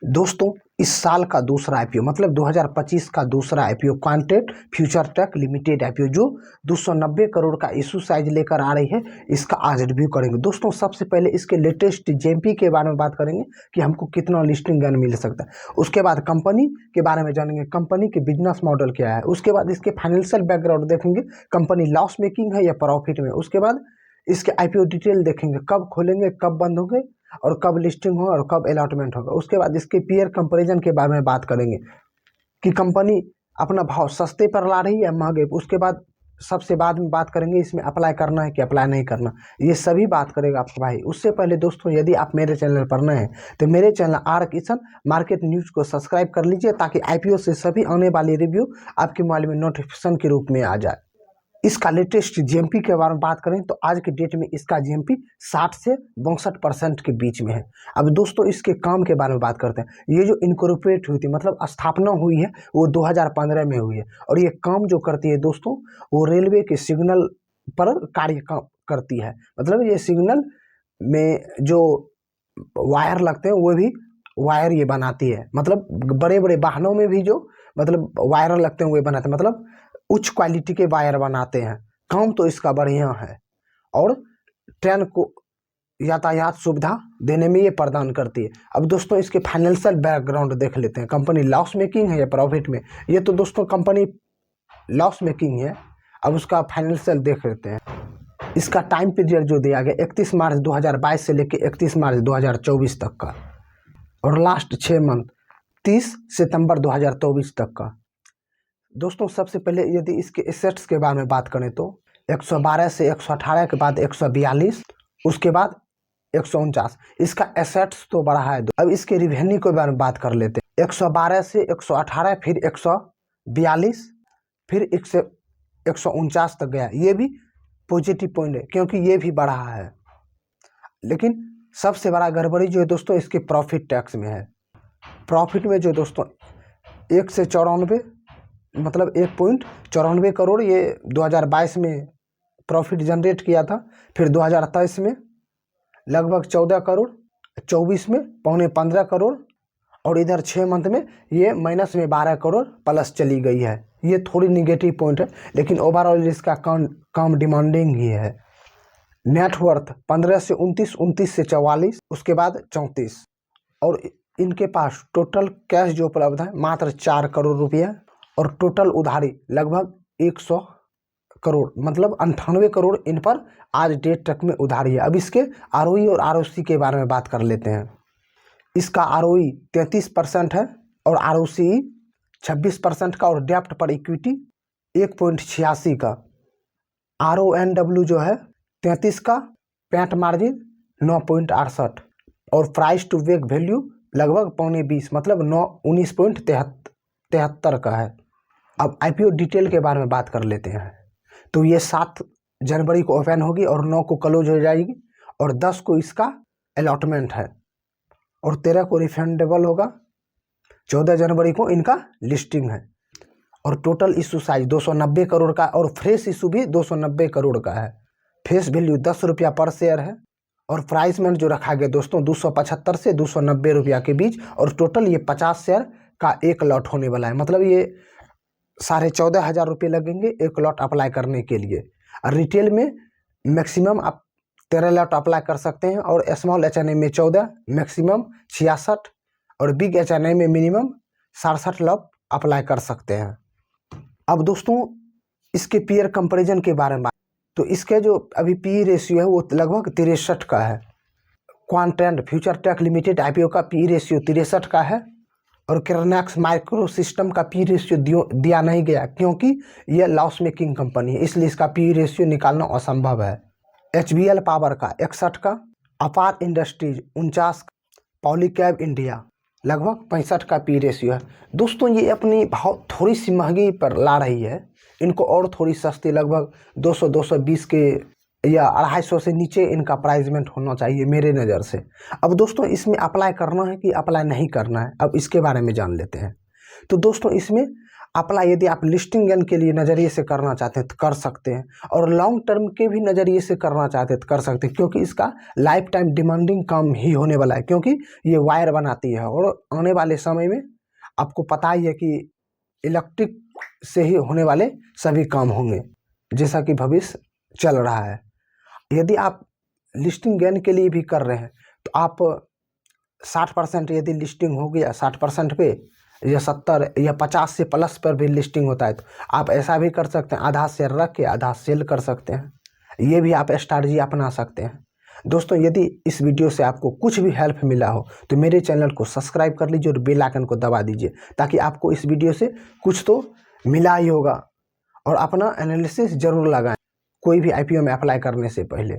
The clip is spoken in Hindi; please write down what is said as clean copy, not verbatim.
दोस्तों इस साल का दूसरा आईपीओ मतलब 2025 का दूसरा IPO Quadrant Future Tek Limited IPO जो 290 करोड़ का इशू साइज लेकर आ रही है, इसका आज रिव्यू करेंगे। दोस्तों सबसे पहले इसके लेटेस्ट जेएमपी के बारे में बात करेंगे कि हमको कितना लिस्टिंग गन मिल सकता है। उसके बाद कंपनी के बारे में जानेंगे, कंपनी के बिजनेस मॉडल क्या है। उसके बाद इसके फाइनेंशियल बैकग्राउंड देखेंगे, कंपनी लॉस मेकिंग है या प्रॉफिट में। उसके बाद इसके आईपीओ डिटेल देखेंगे, कब खोलेंगे, कब बंद होंगे और कब लिस्टिंग होगा और कब अलॉटमेंट होगा। उसके बाद इसके पीयर कंपैरिजन के बारे में बात करेंगे कि कंपनी अपना भाव सस्ते पर ला रही है या महंगे। उसके बाद सबसे बाद में बात करेंगे इसमें अप्लाई करना है कि अप्लाई नहीं करना, ये सभी बात करेगा आपका भाई। उससे पहले दोस्तों यदि आप मेरे चैनल पर नए हैं तो मेरे channel are Kishan market news को सब्सक्राइब कर लीजिए ताकि आईपीओ से सभी आने वाली रिव्यू आपके मोबाइल में नोटिफिकेशन के रूप में आ जाए। इसका लेटेस्ट जीएमपी के बारे में बात करें तो आज के डेट में इसका जीएमपी 60 से 62% के बीच में है। अब दोस्तों इसके काम के बारे में बात करते हैं। ये जो इनकॉर्पोरेट हुई थी मतलब स्थापना हुई है वो 2015 में हुई है और ये काम जो करती है दोस्तों वो रेलवे के सिग्नल पर कार्य करती है। मतलब ये सिग्नल में जो वायर लगते हैं वो भी वायर ये बनाती है। मतलब बड़े बड़े वाहनों में भी जो मतलब वायर लगते हैं वो बनाते हैं, मतलब उच्च क्वालिटी के वायर बनाते हैं। काम तो इसका बढ़िया है और ट्रेन को यातायात सुविधा देने में ये प्रदान करती है। अब दोस्तों इसके फाइनेंशियल बैकग्राउंड देख लेते हैं, कंपनी लॉस मेकिंग है या प्रॉफिट में। ये तो दोस्तों कंपनी लॉस मेकिंग है। अब उसका फाइनेंशियल देख लेते हैं। इसका टाइम पीरियड जो दिया गया 31 मार्च 2022 से लेकर 31 मार्च 2024 तक का और लास्ट 6 मंथ 30 सितंबर 2024 तक का। दोस्तों सबसे पहले यदि इसके एसेट्स के बारे में बात करें तो 112 से 118 के बाद 142, उसके बाद 149। इसका एसेट्स तो बढ़ा है। अब इसके रिवेन्यू के बारे में बात कर लेते हैं। 112 से 118 फिर 142 फिर 149 तक गया। ये भी पॉजिटिव पॉइंट है क्योंकि ये भी बढ़ा है। लेकिन सबसे बड़ा गड़बड़ी जो है दोस्तों इसके प्रॉफिट टैक्स में है। प्रॉफिट में जो दोस्तों 1 से 94 मतलब 1.94 करोड़ ये 2022 में प्रॉफिट जनरेट किया था। फिर 2023 में लगभग 14 करोड़, 24 में 15 करोड़ और इधर 6 मंथ में ये माइनस में 12 करोड़ प्लस चली गई है। ये थोड़ी निगेटिव पॉइंट है लेकिन ओवरऑल इसका काम डिमांडिंग ही है। नेटवर्थ 15 से 29, 29 से 44, उसके बाद 34 और इनके पास टोटल कैश जो उपलब्ध है मात्र 4 करोड़ रुपया और टोटल उधारी लगभग 100 करोड़ मतलब 98 करोड़ इन पर आज डेट तक में उधारी है। अब इसके आरओई और आरओसी के बारे में बात कर लेते हैं। इसका आरओई 33% है और आरओसी 26% का और डेप्ट पर इक्विटी 1.86 का। आरओएनडब्ल्यू जो है 33 का, पैंट मार्जिन 9.68 और प्राइस टू वेक वैल्यू लगभग 19 मतलब 19.73 का है। अब आईपीओ डिटेल के बारे में बात कर लेते हैं तो ये 7 जनवरी को ओपन होगी और 9 को क्लोज हो जाएगी और 10 को इसका अलॉटमेंट है और 13 को रिफंडेबल होगा। 14 जनवरी को इनका लिस्टिंग है और टोटल इशू साइज 290 करोड़ का और फ्रेश इशू भी 290 करोड़ का है। फेस वैल्यू 10 रुपया पर शेयर है और प्राइसमेंट जो रखा गया दोस्तों 275 से 290 रुपया के बीच और टोटल ये 50 शेयर का एक लॉट होने वाला है। मतलब ये 14,500 रुपये लगेंगे एक लॉट अप्लाई करने के लिए। और रिटेल में मैक्सिमम आप 13 लॉट अप्लाई कर सकते हैं और स्मॉल एचएनआई में 14, मैक्सिमम 66 और बिग एचएनआई में मिनिमम 67 लॉट अप्लाई कर सकते हैं। अब दोस्तों इसके पीयर कंपैरिजन के बारे में तो इसके जो अभी पी रेशियो है वो लगभग 63 का है। क्वांटेंट फ्यूचर टेक लिमिटेड आईपीओ का पी रेशियो 63 का है और केरनैक्स माइक्रो सिस्टम का पी रेशियो दिया नहीं गया क्योंकि यह लॉस मेकिंग कंपनी है, इसलिए इसका पी रेशियो निकालना असंभव है। एचबीएल पावर का 61 का, अपार इंडस्ट्रीज 49, पॉलीकैब इंडिया लगभग 65 का पी रेशियो है। दोस्तों ये अपनी भाव थोड़ी सी महंगी पर ला रही है, इनको और थोड़ी सस्ती लगभग 200-220 के या 250 से नीचे इनका प्राइसमेंट होना चाहिए मेरे नज़र से। अब दोस्तों इसमें अप्लाई करना है कि अप्लाई नहीं करना है, अब इसके बारे में जान लेते हैं। तो दोस्तों इसमें अप्लाई यदि आप लिस्टिंग गेन के लिए नज़रिए से करना चाहते हैं तो कर सकते हैं, और लॉन्ग टर्म के भी नज़रिए से करना चाहते हैं तो कर सकते हैं, क्योंकि इसका लाइफ टाइम डिमांडिंग काम ही होने वाला है, क्योंकि ये वायर बनाती है और आने वाले समय में आपको पता ही है कि इलेक्ट्रिक से ही होने वाले सभी काम होंगे, जैसा कि भविष्य चल रहा है। यदि आप लिस्टिंग गेन के लिए भी कर रहे हैं तो आप 60% यदि लिस्टिंग हो गया 60% पे, या 70 या 50 से प्लस पर भी लिस्टिंग होता है तो आप ऐसा भी कर सकते हैं, आधा शेयर रख के आधा सेल कर सकते हैं। ये भी आप स्ट्रैटेजी अपना सकते हैं। दोस्तों, यदि इस वीडियो से आपको कुछ भी हेल्प मिला हो तो मेरे चैनल को सब्सक्राइब कर लीजिए और बेल आइकन को दबा दीजिए, ताकि आपको इस वीडियो से कुछ तो मिला ही होगा। और अपना एनालिसिस जरूर लगाएं कोई भी आईपीओ में अप्लाई करने से पहले।